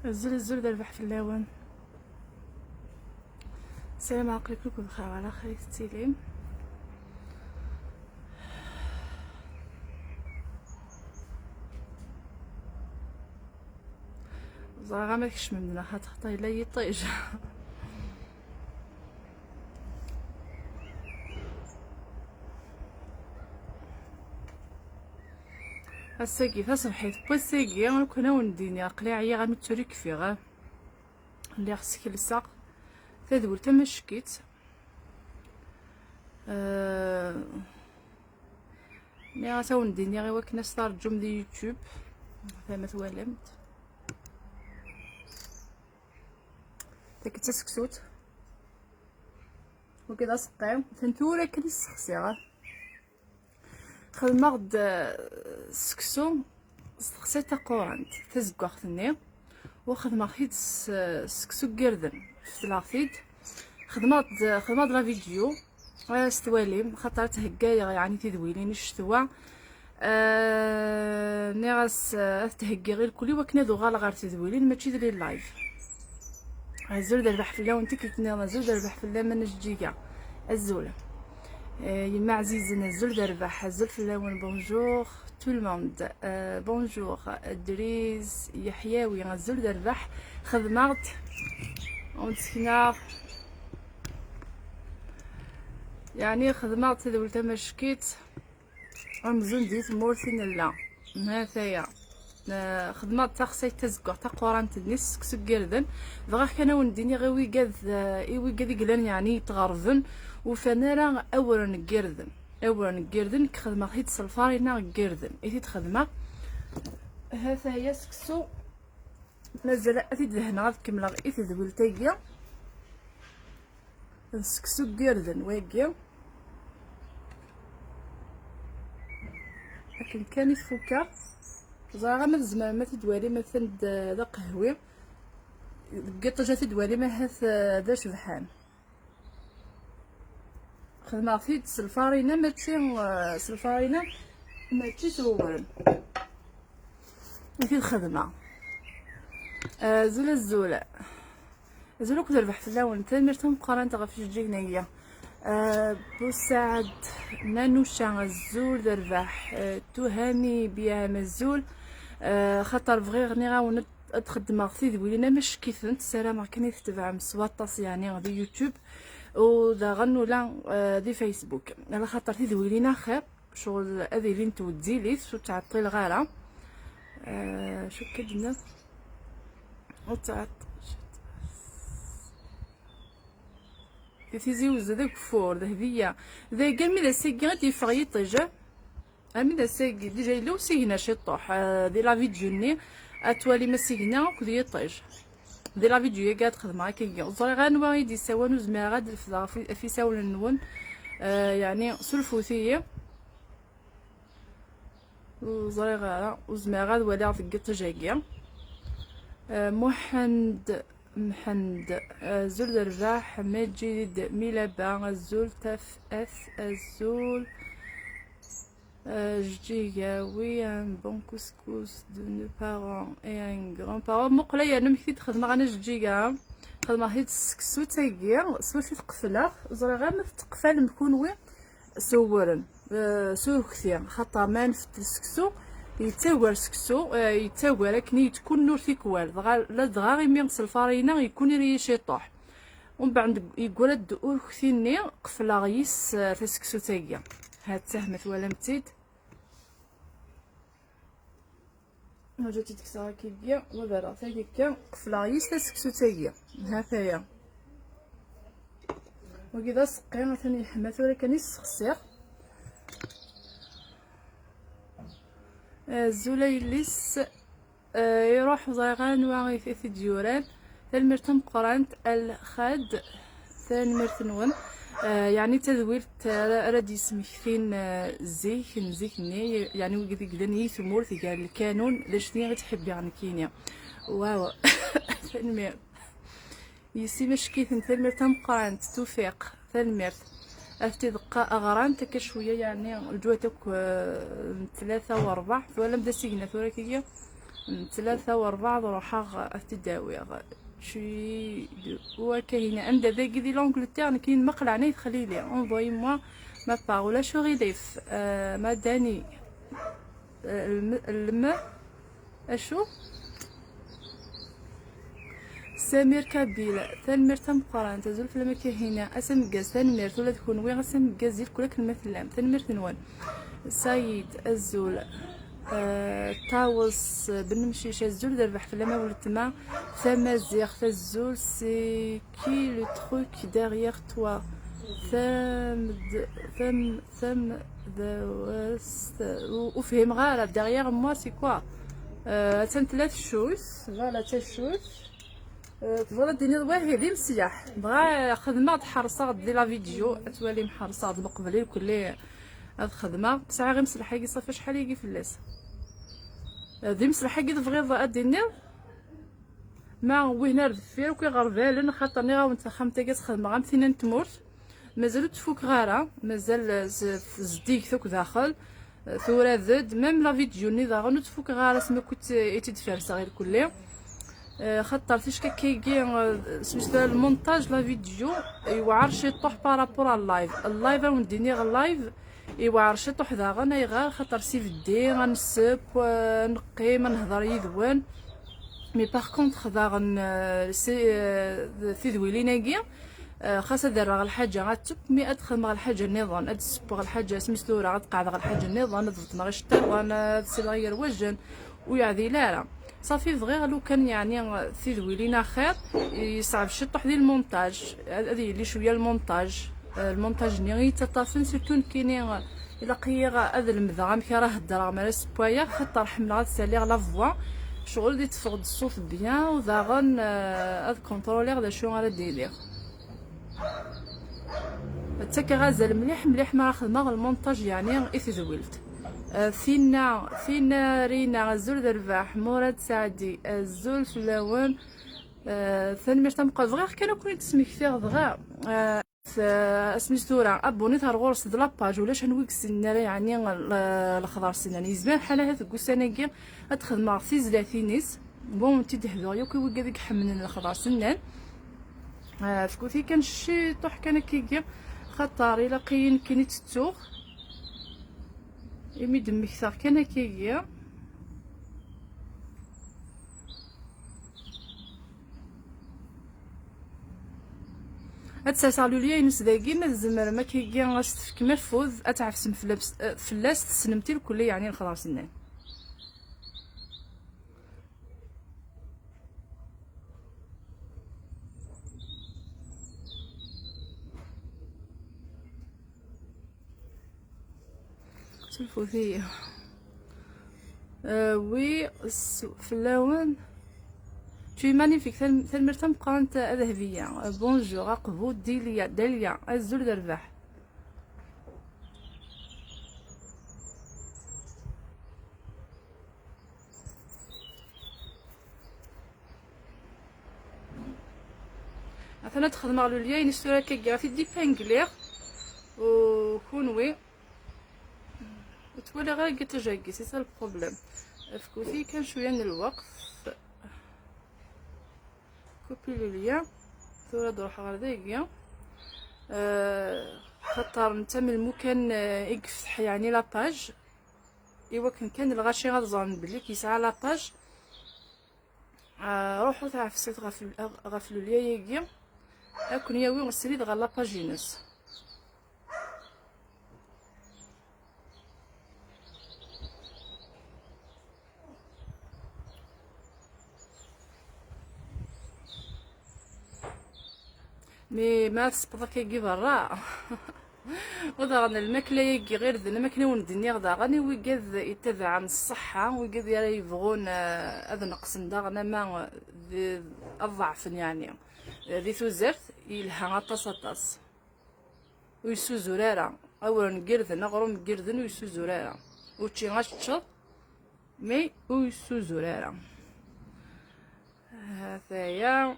الزلزل ذبح في اللون. السلام عليكم بخير على خير التسليم. زرا ما كش مننا خاطر لا يطيج. الساقي فصبحيت بوساقي كنا ونديني قلاعي غنتوريك فيها اللي خصك للساق تدول تما شكيت مي غاسا نديني غير وكنا ستارجم دي يوتيوب فما توالمت داك التسكسوت وكذا سقيو تنتورا كنسخسيها خدمة غد سكسو سقسيت قورنت تزكوختني وخدمة حيت سكسو قردن في لاخيد خدمة لا فيديو استواليم خاطر تهكايا يعني تدويلين الشتوا نيغاس تهكي غير كلي وكنا ذو غالا غير تدويلين ماشي ديري اللايف الزول دربح في الله وانت كتني الزول دربح في الله من الجيجا الزول يما عزيزنا الزول دربح الزول في الله بونجور تو الموند بونجور دريز يحيوي الزول دربح خدمات ونسكنا يعني خدمات تدول تمشكيت رمزون ديت مورثين لا هاثايا خدمات تاخسي تزكو تا قران تدنيس كسو كردن دغا كانوا نديني غير ويقاد يقلان يعني تغرفن وفنارا اولا كردن كخدمه حيت صلفارينا كردن ايتي تخدمه هذا هي سكسو مازال اتي دهنا كملا غير تدول تايا سكسو كردن واقيا لكن كان يفكر زعما ما زعما ما تدوالي مثلا دا قهوي قطجه تدوالي ما هاث دا شبحان خدمه في السلفارينا ماشي سلفارينا ماشي سوبرن في الخدمه زولا كنت ربح في اللون تمرتهم مقارنه غا في جينيه بوسعد نانوشا الزول دربح تهامي بيا مزول خاطر بغي غني غاون تخدم في ذوينا مش كيف انت السلام كني تتبع مسواطاس يعني دي يوتيوب ودا غنو لا دي فيسبوك على خاطر في ذوينا خير شغل هذه لين توديلي شو تعطي الغاله شو كدنا وتعط تيزي وزادك فور ذهبيه ذا قال مي ذا سيكي غادي يفغي طيجه امي ذا سيكي ديجا لو سيهنا شي طوح دي لا فيديو اتوالي ما سيهنا كدي طيج دي لا فيديو يا قاد خدمه كي زري غنوا يدي سوانو زما غاد في ساول النون يعني سلفوثيه وزري غا وزما غاد ولا في الطجاقيه محمد زول الرباح مجيد ميلابا الزول تف الزول جيجاوي ان بون كوسكوس دو نو بارون اي ان غران بارون مقليا انا مكيت خدمه غانا جيجا خدمه هيت السكسو تاكيا سوالفي تقفله زري غير ما تقفل مكونوي سورن سور كثير خاطر ما نفت السكسو يتاور سكسو يتاور لكن تكون نور تيكوال لا دغا غير ميغس الفارينه يكون ريش يطوح ومن بعد يقول الدؤور كثيرني قفلا غيس في سكسو تاكيا هاد تهمت ولا متيد جاتي تكسا كيكيا وبرا تاكيا قفلا غيس في سكسو تاكيا هاكايا وكذا سقينا ثاني حمات ولكن يسخسير الزوليليس يروح زيغان واغي في ديوران تلمرتم قرانت الخاد ثاني مرتنون يعني تذوير رادي سميكتين زيكني يعني وقد قدني ثمور قال الكانون لشني غتحب يعني كينيا واو ثاني يسي مشكيت تلمرتم قرانت توفيق ثالمرت افتي دقة اغران تك شويه يعني الجواتك 3 و4 ولا بدا سيغنا ثورا كيا ثلاثة وأربعة نروح التداوي شي وكاينة عند ذاك دي لونجلتير كاين مقلع نايف خليلي انفوي موا ما باغولا شو غيليف ما داني الماء اشو سمير كابيلا تنمير تمقران تزول في المكاهينة اسم جاز تنمير ولا تكون وين اسم جاز ديال كلك المثلام تنمير تنوان سعيد الزول طاوس بنمشيش الزول دربح في لما ولتما ثمازيغ الزول سي كي لو تروك ديغيغ توا ثم وفهم غالا ديغيغ موا سي كوا تن ثلاث شوز فوالا تا شوز تبغى ديني واحد مسيح بغا خدمه تحرصا دي لا فيديو توالي محرصا بقبلي وكل هاد خدمه ساعه غير مسلحه كي صافي شحال يجي فلاس دي مسلحه كي تبغي ديني ما وهنا ردفير وكي غربالن خاطرني غاونت خمتة كتخدم غامثين تموت مازالو تفوك غارة مازال زديك ثوك داخل ثورة زد ميم لا فيديو ني داغنو تفوك غارة سما كنت ايتي فارسة غير كلي خاطر فاش كيجي سميتو المونتاج لا فيديو يوعر شي طوح بارابور اللايف ونديني اللايف يوعر شي طوح داغن غير خاطر سي فدي غنسب نقي نهضر يذوان مي باغ كونطخ داغن سي في ذويليناكي خاصة دار الحاجة غتب مي ادخل الحاجة النظام ادسبغ الحاجة سميتو راه غتقعد الحاجة النظام ضبط ما غشتا وانا تسير غير وجن ويعذي لا صافي فغير لو كان يعني في ذويلينا خير يصعب شي طوح ديال المونتاج هذه اللي شويه المونتاج ني تطافن سيرتو كاينين الا قيغ هذا المذغم كي راه هضر ما سبويا خاطر حمله غتسالي لا فوا شغل دي تفقد الصوت بيان وداغن هاد كونترولير دا شنو غادي حتى كغازل مليح ما خدمه المونتاج يعني اثزويلت فينا رينا الزول درباح مراد سعدي الزول فلاون ثاني مش تنبقى صغير كانوا كوني تسمي كثير صغار سميتو راه ابوني تاع الغرس د لاباج ولا شنو ويكسنا يعني الخضر سناني زمان بحال هذا كوساناكي تخدم في زلاتينيس بون تيدهدو يوكي وكا ديك حملنا الخضر سنان فكوتي كان شي طوح كان كيجي خطر الا كاين تتوغ يمي دم كثر كان كيجي اتسالو ليا ينس داكي ما الزمر ما كيجي غاستفك مرفوض اتعرف سم فلاس تسنمتي الكل يعني الخضر سنان سلفوثية وي فلاون tu es magnifique ثلمرتم قرنت ذهبية بونجور اقبو داليا الزول درباح انا تخدم على ليا ينسورا كيغا في دي بانغلير وكونوي وتولي غير قلت جاكي سي سا البروبليم فكوتي كان شويه من الوقت كوبي ليا ثورة نروح غير داكيا خاطر نتا من المكان يفتح يعني لاباج ايوا كان الغاشي غتظن بلي كيسعى لاباج روحو تاع في السيت غافلو ليا ياكيا اكون ياوي غسريد غير لاباج ينس مي ما تسبق كيجي برا وداغن الماكله يجي غير ذا الماكله وندني غداغني ويقاد يتبع من الصحه ويقاد يبغون هذا نقص داغنا ما الضعف يعني ذي ثوزرت يلها غطاس ويسو زراره اولا قردن غروم قردن ويسو زراره وتشي غاتشط مي ويسو زراره هذايا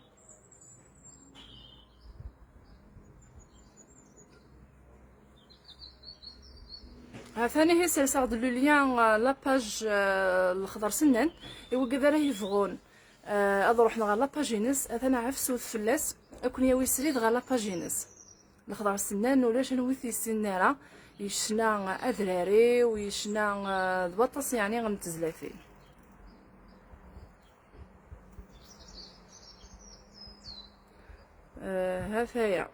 ثاني هي سلسلة اللوليان لاباج الخضر سنان إوا كذا راه يفغون هذا روحنا غير لاباجينس انا عفسو فلاس اكون ياوي سريد غير لاباجينس الخضر سنان ولاش نوثي السناره يشنا اذراري ويشنا البطاس يعني غنتزلافين هفايا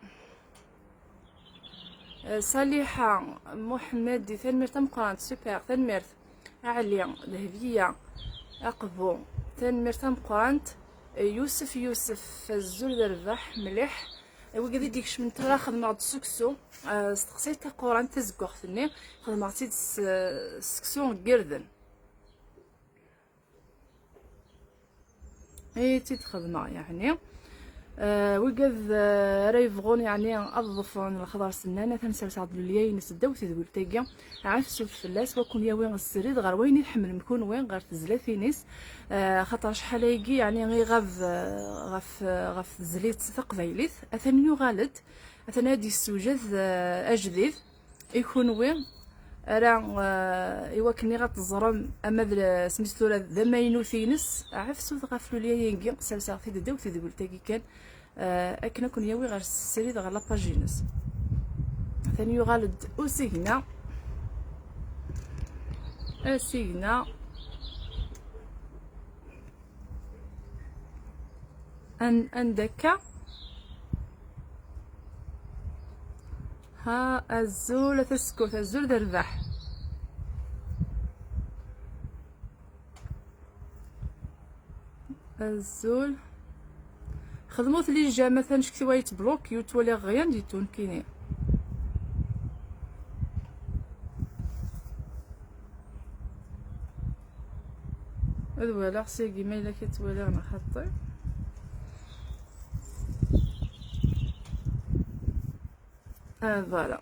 صالحة محمد ثنمرت مقرانت سوبر ثنمرت عليا ذهبية أقبو ثنمرت مقرانت يوسف الزول الرباح مليح وكذا ديكش من ترى خدمة السكسو استقصيت قران تزكوخ ثني خدمة السكسو قردن اي تخدمة يعني وكذ ريفغون يعني اضفون الخضر سنانه تنسرسع دليا نسداو تدول تاكيا عفسو فلاس وكون يا وين السريد غير وين يحمل مكون وين غير تزلافينيس خاطر شحال هيكي يعني غير غف زليت تقبايليت اثن يغالد اثن هادي السوجد اجديد يكون وين راه ايوا كني غتزرم اما سميتو ذا ماينوثينس عفسو غفلو ليا ينكي سلسله في داو تدول تاكي كان اكنا كون ياوي غير السريد غير لاباجينس ثاني يغالد اوسيغنا اسيغنا عندك ها الزول تسكت الزول ذربح الزول خدموت لي جا مثلا شكتي وايت بلوك يتولي غيان ديتون كيني الولا سيكي مايلا كيتولي انا خطي فوالا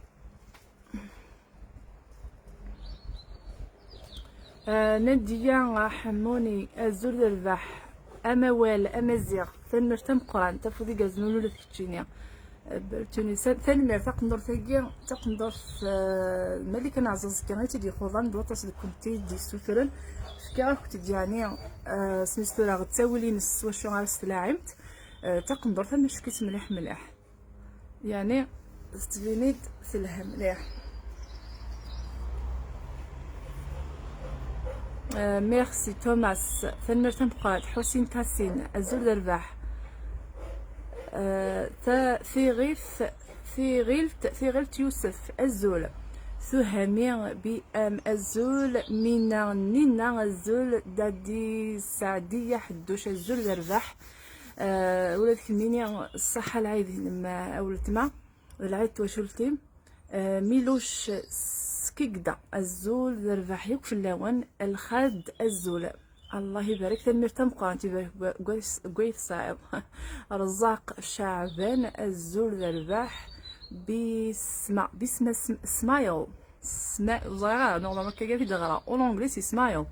نديا حموني الزول الرباح اموال امازيغ ثنمرت مقران تفودي كازنولو لتكتشينيا تونس ثنمر تقندر ثاكيا تقندر ملي كان عزاز كان تيدي خوضان بلاطاس كنتي دي سوثرن فكا كنت يعني سميتو راه غتساولي نص واش غير استلاعمت تقندر ثم شكيت مليح مليح يعني استفينيت سلها مليح ميرسي توماس ثنمرت مقاد حسين تاسين الزول الرباح في غيلت يوسف الزول ثهامي بأم الزول مينا نينا الزول دادي سعدية حدوش الزول الرباح ولاد كميني الصحة العيدين لما أولت ما العيد وشلتيم ميلوش سكيكدا الزول ذربح يوك في اللون الخاد الزول الله يبارك ثمرت مقارن تبارك كويس صعب رزاق شعبان الزول ذربح باسم سمايل زغرا نورمالمون كاين في دغرا اون انجليزي سمايل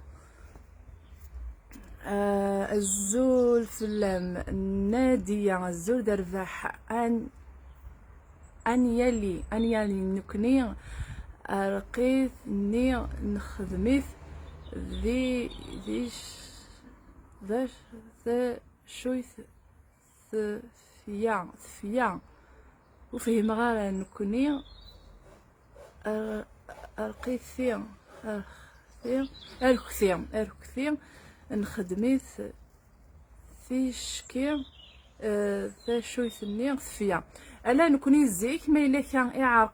الزول فلام نادية الزول ذربح أنيالي نكني رقيت ني نخدميت ذا شويث ثفيا وفهم غير نكني رقيت اركثير نخدميت في شكي ذا شويث ني ثفيا الا نكوني زيك ما الا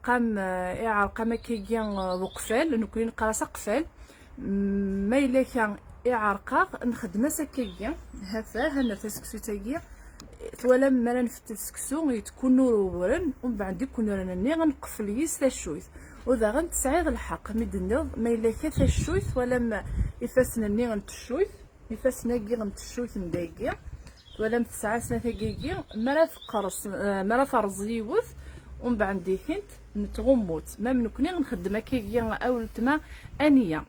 كان اعرقام كيجي وقفال نكوني نقراص قفال ما الا كان اعرقا نخدم سكيجي هفا هنا تسكسو تاكي ولا ما نفت السكسو تكون نور ورن ومن بعد يكون رانا ني غنقفل يس الشويث وذا غنتسعيد الحق ميدنض ما الا كاث الشويث ولا ما يفاسنا ني غنتشويث يفاسنا كي غنتشويث نداكي ولا متسعة سنة كيكي مرا تقرص مرا فرزيوث ومن بعد ديكنت نتغموت ما منكني غنخدم كيكي اول تما انيه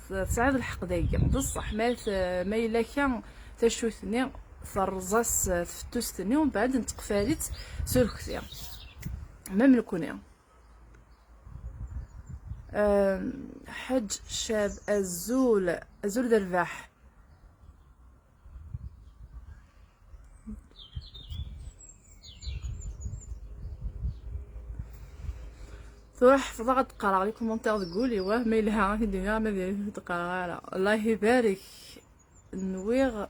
تسعد الحق دايا بصح ما الا كان تشوثني فرزاس فتوستني ومن بعد نتقفاليت سلكتي ما منكني حج شاب الزول درباح. تروح فضغط تقرا لي كومونتير تقولي واه ما لها كدير ما دير تقرا لا الله يبارك. نويغ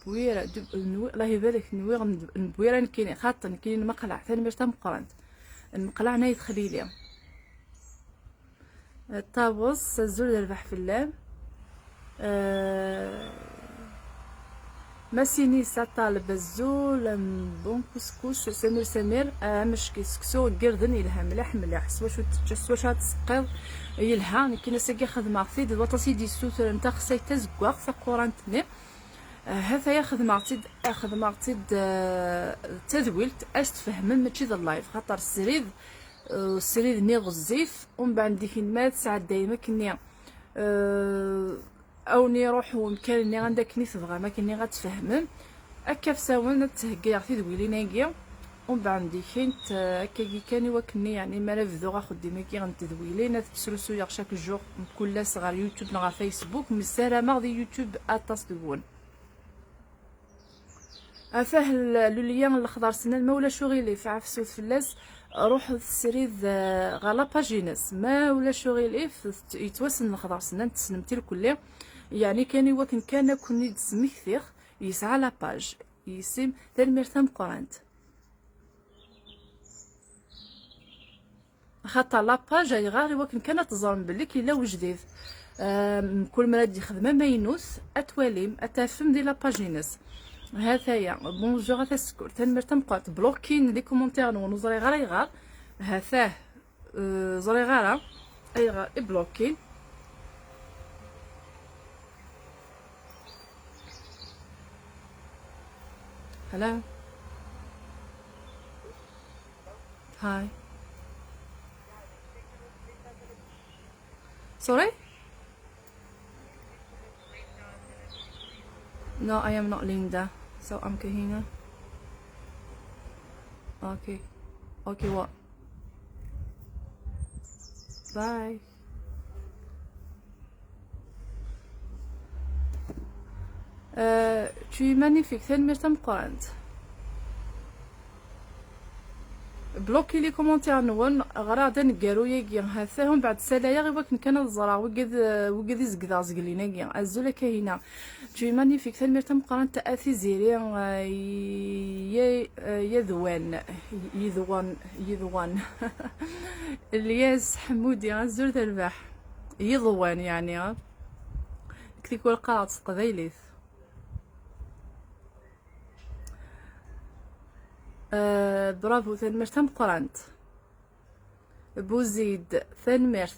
بويره الله يبارك. نويغ بويره كاين خاطر كاين مقلع ثاني باش تمقرنت المقلع نايت خليليا الطابوس الزول يربح في اللام. ماسيني طالب الزول بون كسكس سمير مش كيسكسو قردن يلها مليح سواش تسقيض يلها كاين ساكي خدمه في دي وطاسي دي سوتر نتا خصها تزكوا خصها كورانتني هذا ياخذ معطيد تذويلت اش تفهم ماشي ذا اللايف خاطر السريد ني غزيف ومن بعد ديك المات ساعات دايما كني او ني روح ومكان ني عندك ني تبغى ما كني غتفهم هكا فساون تهكي في ذويليناكيا ومن بعد ديك هكا كاني وكني يعني ما نبدو غاخد ديما كي غنتذويلين تسرسو يا شاك جور كل صغار يوتيوب نغا فيسبوك مسالمه دي يوتيوب اطاس دون افاه لوليان الخضر سنان ما ولا شغيلي في عفسوت فلاس روح السريد غالا باجينس ما ولا شغيلي يتوسن الخضر سنان تسنمتي الكل يعني كان وكن كان كوني تسميكثير يسعى لا باج يسم تلميرتم قرانت خاطر لا باج غير وكن كانت تظلم بلي كي لا وجديد كل مراد يخدم ما ينوس اتواليم اتفهم دي لا باجينس هذايا بونجور هذا السكور تنمرتم قات بلوكين لي كومونتير نو زري غير هذاه زري غير اي غير بلوكين هلا هاي sorry no I am not Linda so I'm Kahina okay what bye tu es magnifique تنمرتم قرانت بلوكي لي كومونتير نون غرادا نقالو ياكي هاثاهم بعد سلايا غير وكن كان الزرع وقد يزقدا زقلينا ياكي الزوله كاينه تجي مانيفيك تنمرتم قران تاثي زيري يذوان الياس حمودي الزول تربح يضوان يعني كتيكو القاعد قبيليث برافو تنمرتم قرانت بوزيد ثنمرت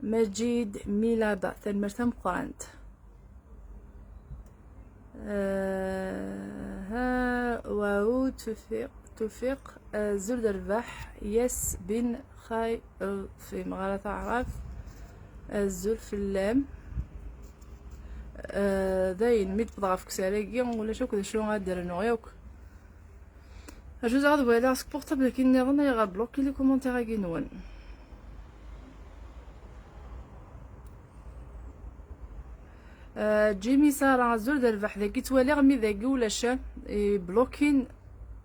مجيد ميلابا تنمرتم قرانت ها واو توفيق زول دربح يس بن خاي في مغالطة عراف الزول في اللام داين ميت بضعف كساليكي ولا شو كذا شلون غادير نوغيوك جوز غاد ولا اسك بورطابل كي نظن يغا بلوكي لي كومونتير كي نون جيمي سارة زول دربح ذاكي توالي غمي ذاكي ولا شا بلوكين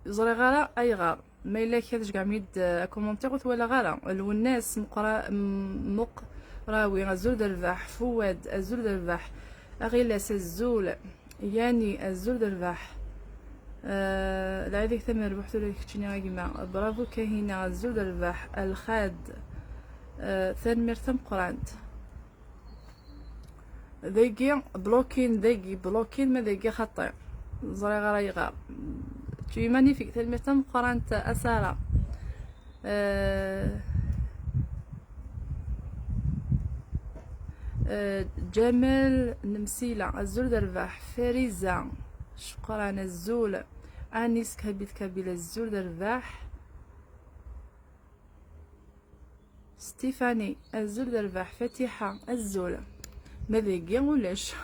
زري غالا اي غار ما الا كيفاش كاع ميد كومونتير ولا غالا الناس مقراوي الزول دربح فواد الزول دربح اغيلاس الزول يعني الزول دربح العيدك ثمن ربحتو لك تشيني غاكيما برافو كاهينا الزول دربح الخاد ثان مرتم قرانت ذاكي بلوكين ما ذاكي خطير زري غرا يغار تشي مانيفيك ثان مرتم قرانت اسارة جمال نمسيلة الزول دربح فريزة شكرا الزول انيس كابيل الزول درباح ستيفاني الزول درباح فتيحة الزول ماذا ولاش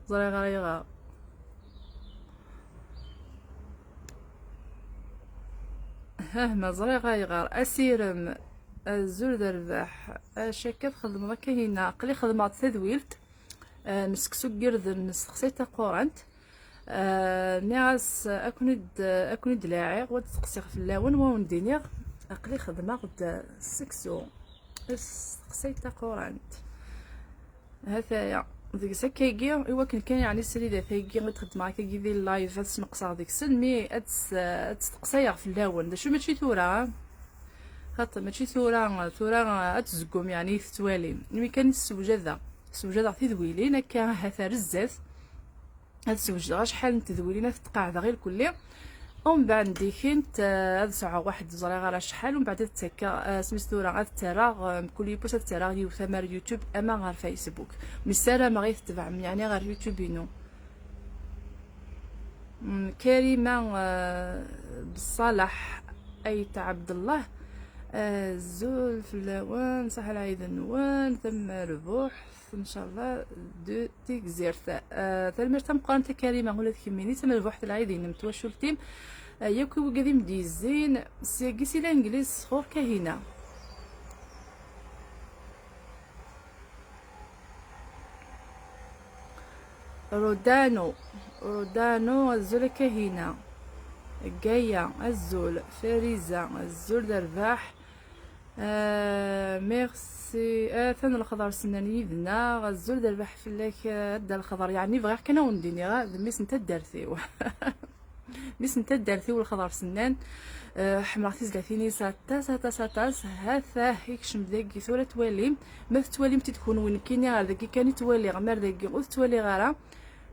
زري غريغا ما زري غايغار اسيرم الزول درباح شاكا خدم كاينه قلي خدمات تذويلت نسكسو قرد نسخسيتا قورنت ناس اكون دلاعي غود تقسيغ في اللون وندينيغ اقلي خدمه غد سكسو سقسيتا قورنت هذايا ديك سكايكي ايوا كان يعني السريده ثايكي غتخدم معاك كي دير اللايف تسنقصا ديك السن مي تقصيغ في اللون دا شو ماشي ثورة خاطر ماشي ثورة تزقم يعني تتوالي مي كان السوجه ذا تذويلين هكا هذا رزاز هاد السوجه شحال تذويلين تقاعد غير كلي ومن بعد ديكنت هاد ساعه واحد زرا غير شحال ومن بعد تسكا سميتو راه تراغ كل يبوس تراغ يثمر يوتيوب اما غير فيسبوك مساله ما غيتبع يعني غير يوتيوبينو كريمه بالصالح ايت عبد الله زول في اللوان صح العيد النوان ثم ربوح ان شاء الله دو تيكزيرت تلمير تم قرنت كريمه ولا تكميني تم ربوح العيدين متوشلتيم ياكو قديم ديزين سيكسي الانجليز خور كهينه رودانو الزول كهينه جايه الزول فريزه الزول درباح ميرسي ثان الخضر سناني يدنا غزول درباح فلاك دا الخضر يعني بغير كنا ونديني غا ميس نتا دارثيو ميس نتا دارثيو الخضر سنان حمرتي زلاتيني ساتاس هذا يكشم داكي ثورة توالي ما توالي تكون وين كاينه غير داكي كان توالي غمر داكي غوث توالي غير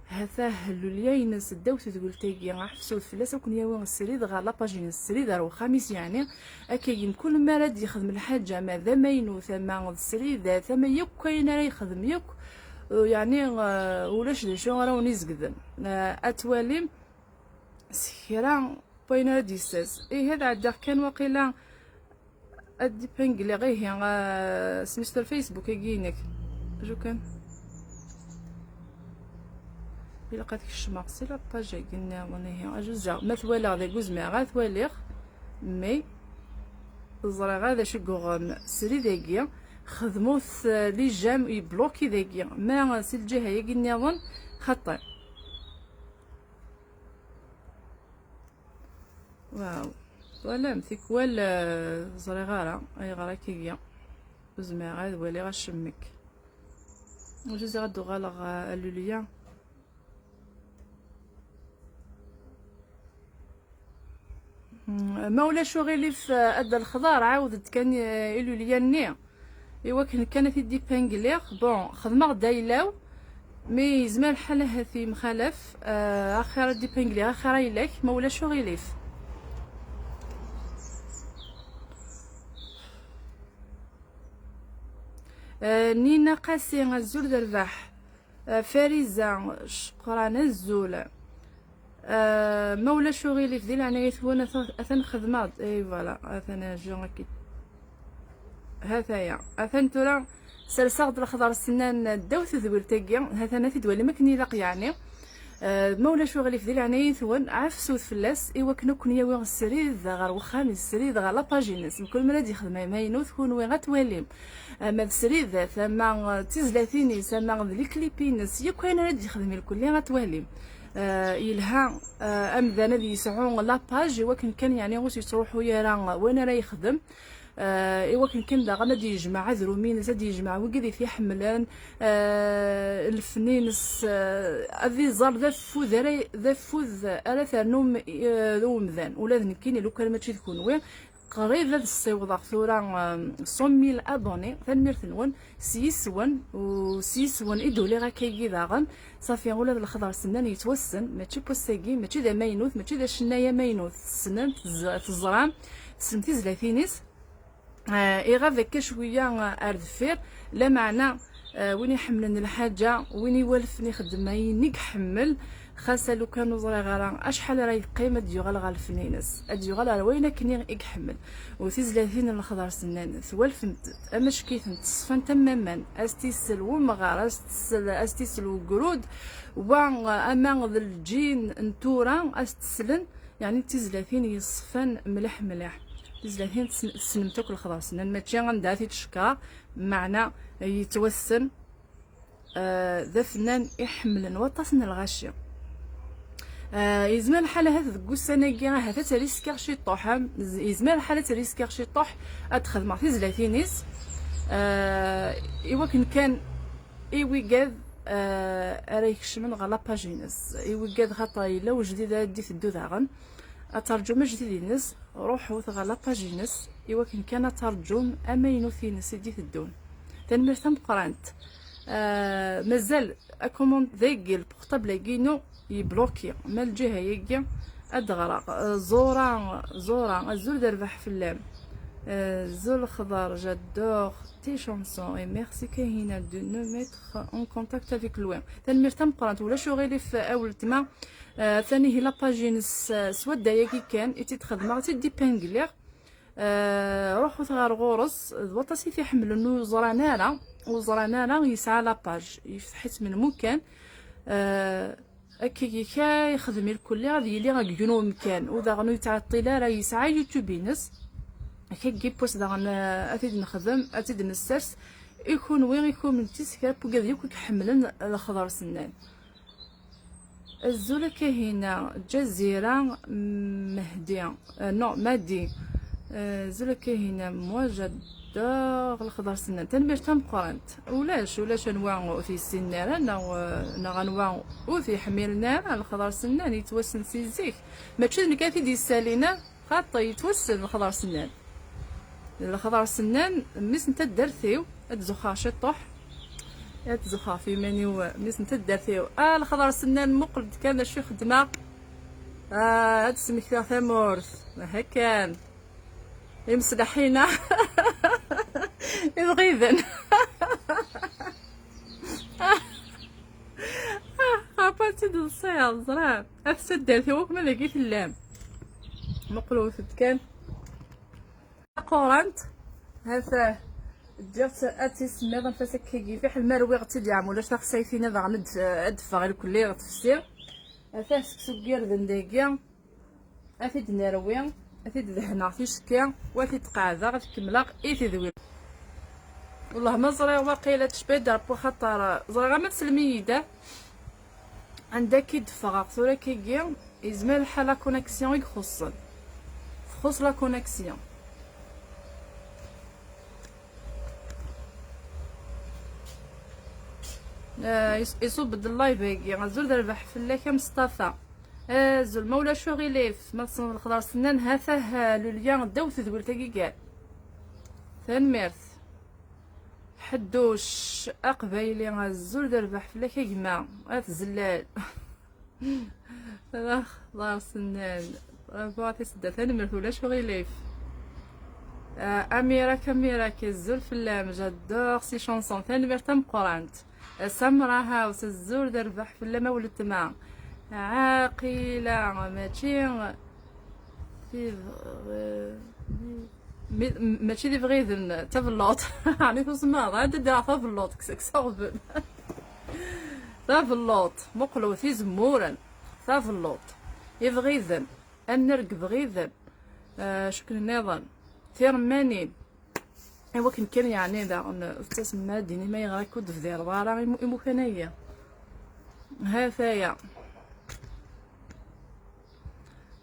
هذا هلوليا ينس داوت تقول تيجي عفسو فلاس وكون ياوي السريد غير لاباجين السريد راه خميس يعني اكاين كل ما راد يخدم الحاجه ماذا ما ينوث ما السريد ثما يك كاين راه يخدم يك يعني ولاش شو راه نيزقدن اتوالي سكيرا بين راديساس اي هذا عاد كان واقيلا ادي بانغلي غيه سميتو الفيسبوك كاينك جو كان إلا لقيت الشماغ سي لاباج قلنا ونهي اجوزا ما ثوالي ذا جوز ما غا ثواليغ مي زرا غادا شكوغ سري داكيا خدموث لي جام يبلوكي داكيا ما سي الجهه يا قلنا ظن خطر واو ولا مثيك ولا زرا غارة اي غارة كيكيا جوز ما غا ثوالي غا شمك وجوز غادو غالغ اللوليا ما ولا شو غير في ادى الخضار عاودت كان يلو ليا النيه ايوا كانت يدي بانغليغ بون خدمه دايلاو مي زمان الحال هاثي مخالف اخر دي بانغليغ اخر يلاك ما ولا شو غير نينا قاسي الزول درباح فريزه شقران الزول ما ولا شغلي في ديال عناية وانا اثن خدمات اي فوالا اثن جون كي هذايا اثن ترى سلسغد الخضر السنان داوث ذويل تاكيا هذا نافي دوالي ما كني لاق يعني ما ولا شغلي في ديال عناية وان عفسوت فلاس ايوا كون ياوي السريد غير وخام السريد غير لاباجينس كل مرة يخدم ما ينوث كون وين غتوالي ما السريد ثما تيزلاتيني ثما ذي كليبينس يا كاين راه يخدم الكل غتوالي يلها امذان ذي يسعون لاباج وكن كان يعني واش يروحوا يرا وين راه يخدم ايوا كان دا غادي يجمع ذرومين زاد يجمع وكذا في حملان الفنين هذي زار ذا فوذ الا نوم ذو مذان ولا ذنكيني لو كان ماشي تكون وين قريب هذا الصيوض ثورة 100,000 ابوني ثنمير ثنون سيسون وسيسون يدولي غا كيجي داغن صافي ولا الخضر سنان يتوسن ماشي بوساكي ماشي ذا ماينوث ماشي ذا شنايا ماينوث سنان تزرام سنتي زلاتينيس إيغا ذاك شويه اردفير لا معنى وين يحملن الحاجه وين يولفني خدمه ينيك حمل خاصه لو كانوا زرا غرا اشحال راهي القيمه ديال غال الفنينس ديال غال وين كني يحمل وتيزلاتين الخضر سنان ثوالفنت اما شكيتنت صفن تماما استيسل ومغار استيسل وقرود واما الجين نتورا استسلن يعني تيزلاتين يصفن ملح تزلاتين تسنمتوك الخضر سنان ماشي غندها تشكا معنى يتوسن. ذا فنان يحمل وطاسن الغاشيه. يزمان الحاله هذا ذك السناكي هذا تريسكير شي طوح. يزمان الحاله تريسكير شي طوح ادخل في زلاتينيس. ايوا كان ايوي ريكش من غلا باجينس ايوي خاطر الا وجديده دي تدو داغن الترجمه جديدينس روحوا غلا باجينس ايوا كان ترجم امينو ثينس دي تدون تنمر تم قرانت. مازال اكوموند ذاكي البورطابل كينو يبلوكي من الجهه يجي ادغرق زورا الزول دربح في اللام. زول الخضر جادور تي شونسون اي ميرسي كاينه دو نو ميتر اون كونتاكت افيك لوين تنمر تم قرانت ولا شو غير في اول تما. ثاني هي لاباجين سواد كي كان ايتي تخدم تدي بانغلير. روحوا ثغار غورس وطاسي في حمل انه وزرانا يسعى لاباج يفتحت من مكان. كي يخدم الكل غادي يلي غاكينو مكان وذا غنو يتعطي راه يسعى يوتيوبينس كي بوس داغن اتيد نخدم اتيد نسترس يكون وين يكون من تيسكاب وكذا يكون كحملن الخضر سنان. الزولة كاينه جزيره مهديه نو مادي. الزولة كاينه موجد الخضر سنان تنبير تم قرنت ولاش انواع في السناره نا انواع وفي حمير نار الخضر سنان يتوسن سيزيك ماشي نكافي دي السالينا خاطر يتوسن الخضر سنان. الخضر سنان مس نتا درثيو تزخا شطوح تزخا في منيو مس نتا درثيو الخضر سنان مقلد كان شي خدمه هاد سميتها ثمورث هكان يمسدحينا يبغيذن عباتي دو الصياد زرا افسد دارتي وك ما لقيت اللام مقلوب كان قرنت هذا جات اتي سميض نفسك كيفي حل مروي غتي ديام ولا شاخ سيفينا ذا غند ادفع غير كلي غتفسير هذا سكسو كيردن داكيا افيد نروي افيد ذهنا في شكا وافيد قاعده غتكملا ايتي ذوي والله ما زري واقيلا تشبيد ربو خاطر زري غا ما تسلميده عندك يدفع صورة كيجي يزمل الحالة كونيكسيون يخص لا كونيكسيون. يصوب اللايف هيكي غنزول دربح في الله كمصطفى زول مولا شوغيليف ما تصنف الخضر سنان هاثاه لوليان داوث ذويل تاكي كاع ثنميرث حدوش اقبايلي غزول دربح في الله كيما غتزلال خضر سنان بغاتي سدا ثنميرث ولا شوغيليف. اميره كاميره كيزول في اللام جادور سي شونسون ثنميرث تم قرانت. سمرة هاوس الزور دربح في اللما والتما عاقلة ماشي ماشي دي بغيذن تفلوط يعني تسمع غادي دير تفلوط كسكسوبن تفلوط مقلو في زمورا تفلوط يبغيذن النرق بغيذن شكل النظام ثيرمانين ايوا كان يعني ذا تسمى ديني ما يغرك ود في دير راه مكانيه هاثايا.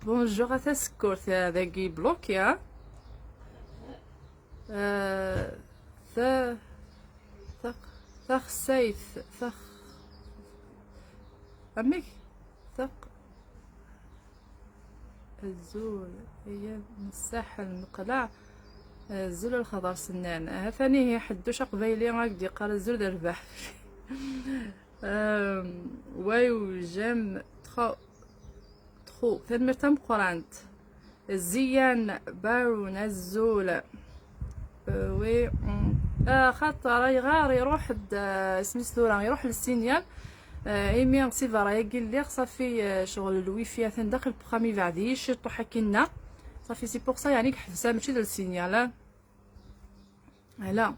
بونجور تسكرت هذاكي بلوكيا ثق سيف ثق اميك ثق الزول هي مساحه المقلاع الزول الخضر سنان ثاني هي حدوش قبيلي غادي قال الزول دربح وايو جام تخو ثمر تم قرانت الزيان بارون الزول وي خاطر يغار يروح سميتو راه يروح للسينيال ايمي سيفا راه يقول لي صافي شغل الويفي ثان داخل بروغرامي بعدي شطو حكينا صافي سي بوغ سا يعني حبسها ماشي ديال السينيال هلا.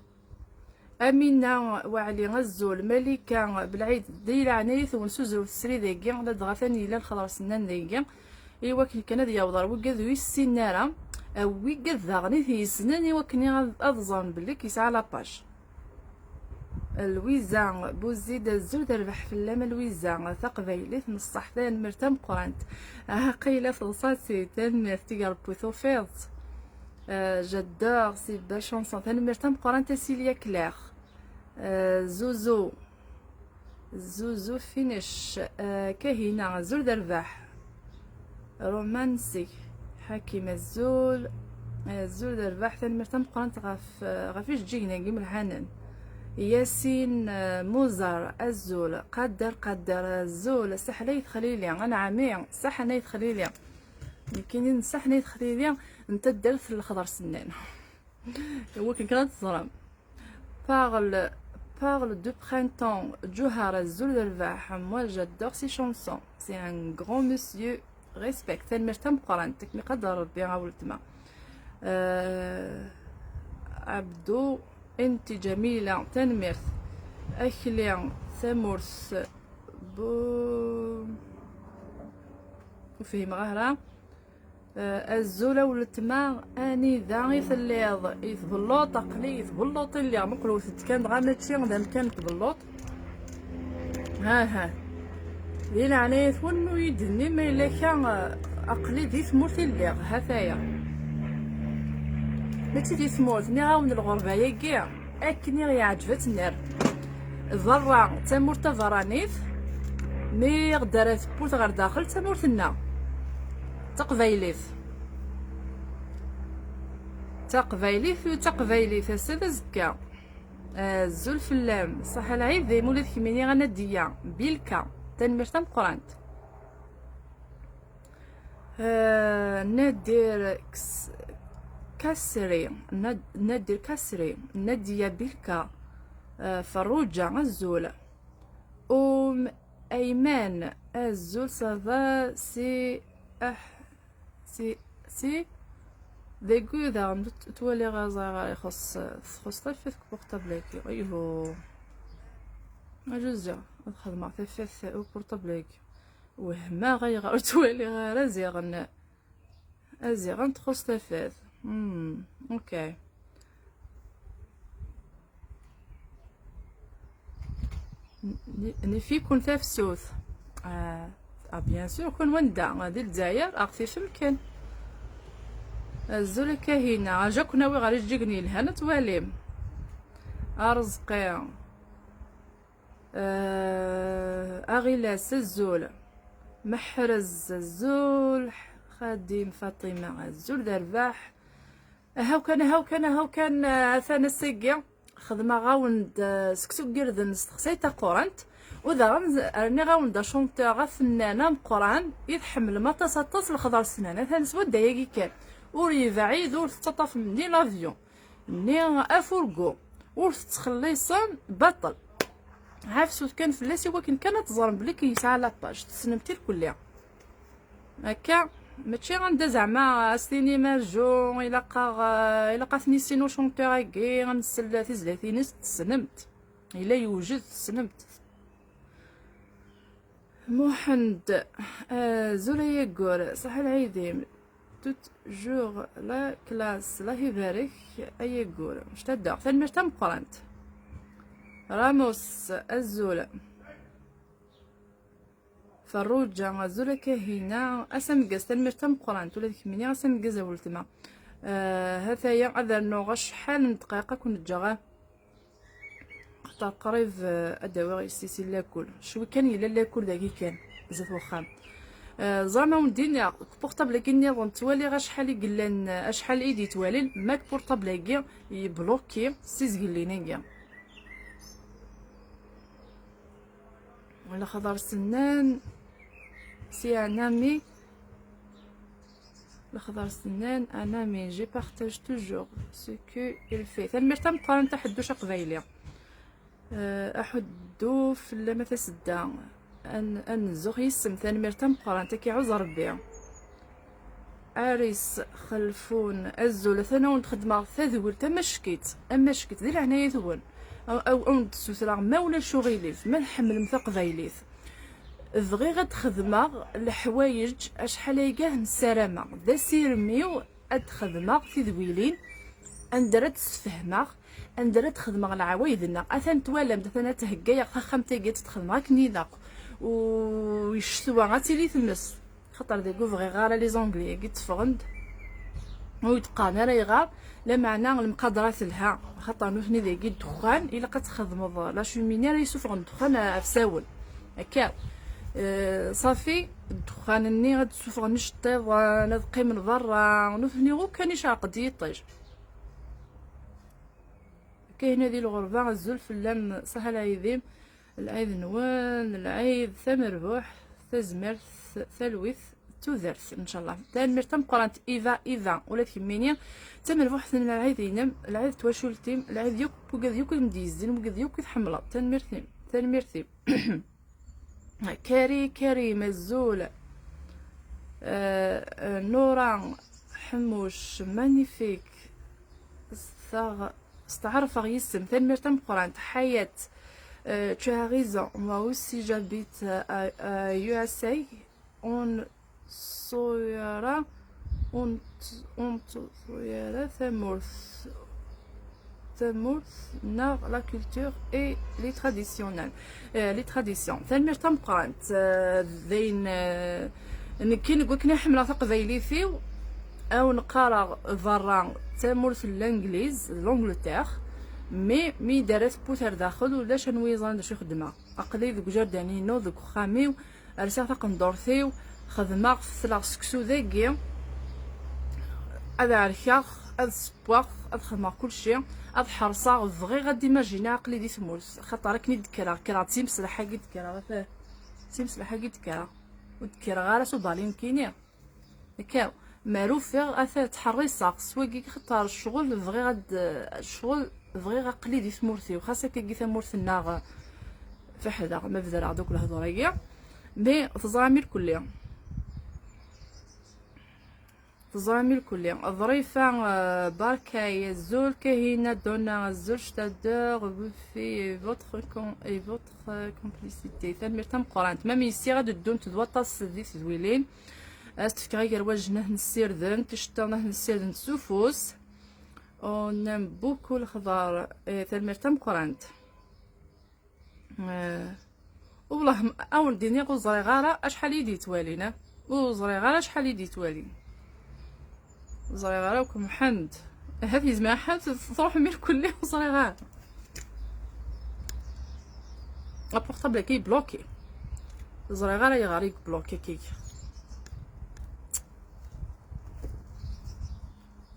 امينه وعلي غزول ملكه بالعيد ديال عنايث ونسوزو في السري داكي لا دغا ثاني لا الخضر سنان داكي ايوا كان ديال وضر وكذو السناره اوي قد غني في سناني وكني اظن بلي كيسعى لاباج لويزا بوزيد الزول ربح في اللام لويزا ثقبيليت نصح ثان مرتم قرانت قيله في الصاتي ثان مرتي ربو ثوفيض جدار سي بال شونسون ثان مرتم قرانت سيليا كلاغ زوزو زوزو فينش كهينة زول درباح رومانسي حكيم الزول الزول درباح ثان مرتم قرانت غفيش جينا قيم الحنان ياسين موزر الزول قدر الزول سحنيت خليلي انا عمي سحنيت خليلي كاينين سحنيت خليلي انت درت الخضر سنان هو كان تصرم parle de printemps جوهر الزول الرباح moi j'adore ces chansons c'est un grand monsieur respect المرتم قرانتك مقدر ربي غاولتما عبدو انت جميلة تنمرث اخلي ثمرث بو وفهم غهرة الزولة ولتما اني ذا يثليض يثبلوط اقلي يثبلوط اللي مقلو كان غا ماشي غدا كان تبلوط ها لين عليه ثونو يدني ما الا كان اقلي ذي ثمرث اللي هثايا ماشي دي سموت ني غاون الغربه ياكيا اكني غي عجبت النار ضرع تمور تفرانيف مي غدارت بوت غير داخل تمور ثنا تقفايليف الساده زكا الزول فلام صح العيب ذي مولد كميني غنديه بيلكا تنمرتم قرانت نادير كسري ندير كسري نديا بيلكا فروجة الزول ايمان الزول سافا سي سي ديكو اذا تولي غازا يخص طفيت بورطابليكي ايوه اجوزا الخدمة ثفث بورطابليكي وهما غير تولي غير ازيغن تخص ثفث اوكي نفي كون تفسوث بيان سور كون وندا غادي الجزائر اغفي فمكن الزول كاهينة جاك ناوي غادي تجيكني لهنا تواليم ارزقي اغيلاس الزول محرز الزول خادم فاطمة الزول درباح هاو كان ثاني السيقيا خدمة غاوند سكسو قردن استخسيتا قرانت وذا راني غاوند شونتور غا فنانة مقران يتحمل ما تصطس الخضر سنانة ثاني سوا داياكي كان وري بعيد ور تطاف مني لافيون ني افورغو ور تخليصن بطل عافسوت كان فلاسي ولكن كانت تزرم بلي كيسعى لاباج تسنمتي الكلية هكا ماشي غندا زعما سينما جو الا قاثني سينو شونتور هكي غنسل تزلاتي تسنمت الا يوجد تسنمت محمد زولا يقول صح العيدين توت جور لا كلاس الله يبارك اي يقول مشتاق ثاني تم قرانت راموس الزولا فروجة الزولا كاهينة اسم قاس تنمرتم قرانت ولا ديك مني اسم قاز ولتما هذايا هذا النوع شحال من دقيقة كون جاغا حتى قريب اداوي السيسي لاكل شوي كان يلا لاكل داكي كان بزاف وخام زعما ودينا بورطابل كيني غنتوالي غا شحال يقلان شحال ايدي توالي ماك بورطابل كي يبلوكي سيز قلينا ولا خضر سنان سي un ami الخضر سنان un ami je partage toujours ce que il fait ثمرتم قارن تحدوش قبايلي احدو في لما تسدا ان زوغ يسم ثمرتم قارن كيعوز ربي عريس خلفون الزول ثنا خدمه ثذول تمشكيت اما شكيت دير عنايه ثول او تسوسرا ما ولا شغيليف ما نحمل مثق فايليف بغي غد خدمه الحوايج اشحال يكاه نسرامه ذا سيرميو اد خدمه في ذويلين اندرت تفهمها اندرت خدمه العوايدنا اثن توالم مثلا تهكايا خمتي جات تخدم كني داق ويشتوا غاتيلي تمس خاطر ديكو فغي غالا لي زونغلي كي تفغند ويتقان راه يغار لا معنى المقادرات لها خاطر نوثني ذاكي الدخان الا كتخدم لا شوميني راه يسوفغ الدخان فساول هكا صافي الدخان ني غتسوفغ نشطيض نذقي من برا نوثني غو كانيش عقد يطيج كاين هذه الغربه الزلف اللام صح العيدين العيد نوان العيد ثمربوح تزمر ثلوث تودرت ان شاء الله تنمر تم قرانت ايفا ولا كمينيا تمربوح ثن العيد العيد تواشولتيم العيد يوك وقد يوك مديزين وقد يوك يتحمل تنمرتي كاري مزول نوران حموش مانيفيك استعرف يسم تنمر تم قرانت حياة tu as raison. Moi aussi j'habite à USA. On saura la culture et les traditions. تنمر تم قرانت ذين نكين نقول كنا حملة تقبيلي فيو أو نقرا برا تمورث الانجليز لونجلتير مي دارت بوثر داخل ولا شنويزان داش خدمه اقلي ذوك جرداني نو ذوك خامي رسا تقندورثيو خدمه في لاسكسو ذاكي هذا عركاخ هذا سبواق هذا خدمه كلشي هذا حرصه بغي غادي ماجينا عقلي دي ثموس خاطر كني دكرا كرا تيمسلحه كي دكرا تيمسلحه كي دكرا ودكرا غير سو بالين كينيا هكا معروف اثا تحريصه سواكي خاطر الشغل بغي غاد الشغل بغي غقلي دي ثمورتي وخاصه كي ثمورتنا فحدا ما بدا دوك الهضريه مي تزامير كليا الظريفه باركاي الزول كاينه دونا الزول شتادور في فوتر كومبليسيتي ثمر تم قرانت ما ميسي غاد الدون تدوطاس دي زويلين استفكري غير واجنه نسير ذن تشتانه نسير ذن سوفوس ونم بوكو الخضار ثمر تم قرانت والله اول ديني غزري غاره اشحال يدي توالينا وزري غاره اشحال يدي توالي زري غاره وكم حمد هذه زماحات تروح من كل زري غاره البورطابل كي بلوكي زري غاره يغاريك بلوكي كي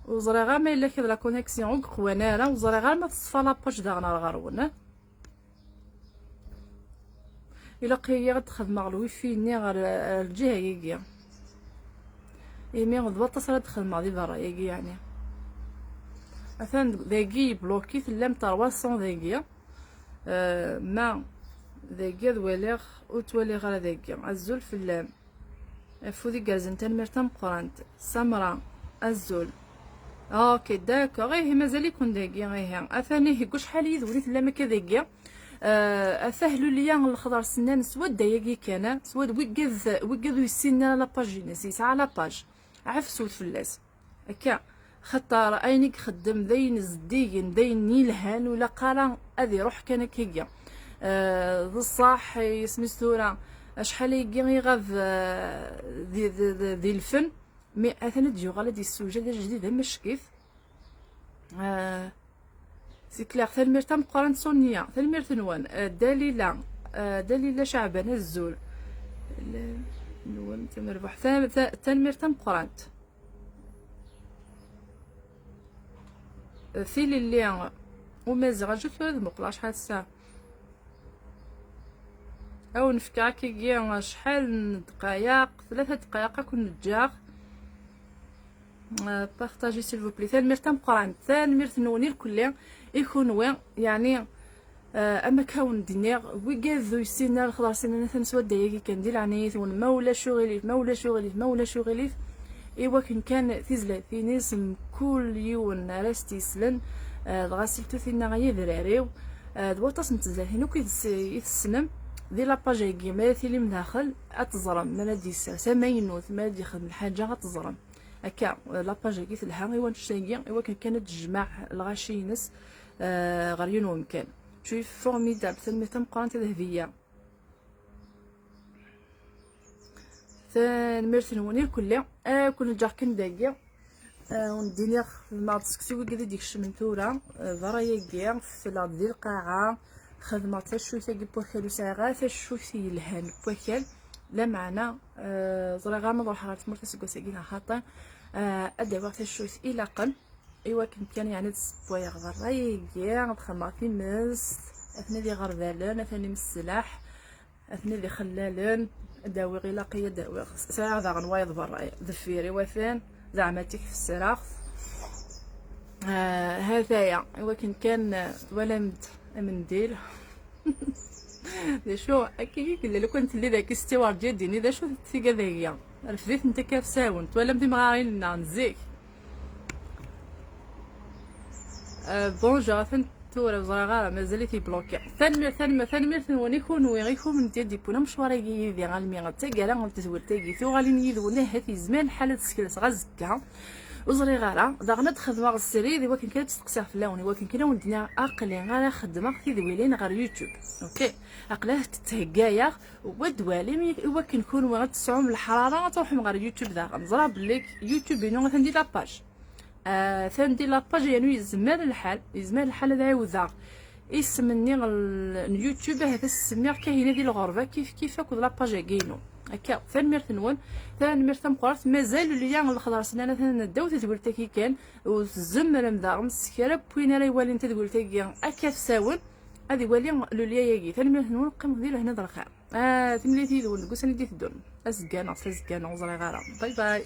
وزري غاره ما الا كذا لا كونيكسيون قوانانا وزري غاره ما تصفى لاباج داغنا الغرونا الا قيا غتخدم على الويفي ني غير الجهه يجي مي غضبط تصرا تخدم دي برا يجي يعني مثلا داكي بلوكي ثلام 300 داكيا ما داكيا دواليغ وتوالي غير داكيا الزول في اللام فودي كازن تنمرتم قرانت سمرا الزول اوكي داكا غير مازال يكون داكيا غير اثاني هكو شحال يدوري ثلام هكا داكيا اثهلوا ليا الخضر سنان سواد داياكي كان سواد وكذ يسينا لاباج نسيس على باج عفسود فلاس هكا خطر عينيك خدم ذين زديين ذين يلهان ولا قرا اذي روح كان كيكيا بصح اسمي ستورا شحال يجي غاف ذي الفن مي اثنا تجي غالا دي السوجه جديده مش كيف سي كلاغ ثلمير تم قران سونيا ثلمير ثنوان دليله شعبان الزول نوان تمربح ثلمير تم قرانت ثيل اللي ومازال جوت هذا مقلا شحال الساعه او نفكا كي شحال دقائق 3 دقائق كون نتجاغ بارطاجي سيل فو بلي ثلمير تم قرانت ثلمير ثنوني الكل يكون وين يعني اما كون دينيغ ويكاذو يسينا الخضر سينا مثلا سواد دايكي كندير عنيث ما ولا شغلي ايوا كان تيزلا في نسم كل يوم راستي سلن غاسلتو فينا غيا دراريو دواطاس نتزاهين وكي يتسنم دي لاباج هيكي مالتي لي من داخل اتزرم مالا ديسا سماينوث مالا دي خدم الحاجه غتزرم هكا لاباج هكي تلها ايوا نشتاقي ايوا كانت تجمع الغاشينس غير ممكن شوي فورميدابل تلميذ مقارنة ذهبية ثان نوني كلها كنا جاكن داقيا ونديني مع تسكسيو كذا ديك الشمنتورة ضرايا في لا ديال القاعة خدمة تشوي بوكل ساعة تشوي يلهان بوكل لا معنا زرا ما نروح على تمرت سكوساكينا خاطر ادوا تشوي الى قل ايوا كان يعني تسبويا غرايا دخلنا في مس اثني دي غربالون ثاني مسلاح اثني دي خلالون داوي غلاقيه داوي ساعه ذا غنوايض برا ذفيري وفين زعما تيك في السراخ هذايا ايوا كان ولمد منديل شو اكيد لو كنت اللي ذاك استوار ديالي ذا شو تيكا ذايا رفديت انت كيف ساونت ولا بدي مغارين نزيك بونجا ثنتورا زرا مازال في بلوكي ثاني ثاني يكون ويكون ديال ديبونا مشواري دي غالمي غتاكا غتزول تاكي تو غالي يدونا هاتي زمان حاله تسكلس غزكا وزري غارة داغنا تخدم السري دي ولكن كانت تقصير في اللون ولكن كنا ولدنا اقلي غير خدمه في دويلين غير يوتيوب اوكي اقلاه تتهكايا ودوالي ولكن كون غتسعوم الحراره تروح غير يوتيوب ذا غنزرا بليك يوتيوب بينو غندير لاباج ثندير لاباج يعني يزمان الحال هذا يوذا يسمني اليوتيوب هذا السمير كاينه ديال الغربه كيف كود لاباج كاينو هكا ثان نون ثان ميرت مقرات مازال ليا الخضر سنانه نداو تقول كي كان والزمر مدار مسكره بوين راه يولي انت تقول كي اكا تساون هذه ولي لوليا ياكي ثان ميرت نون قيم ديال هنا درخا تمليتي دون كوساني دي تدون اسكان زري غاره باي باي.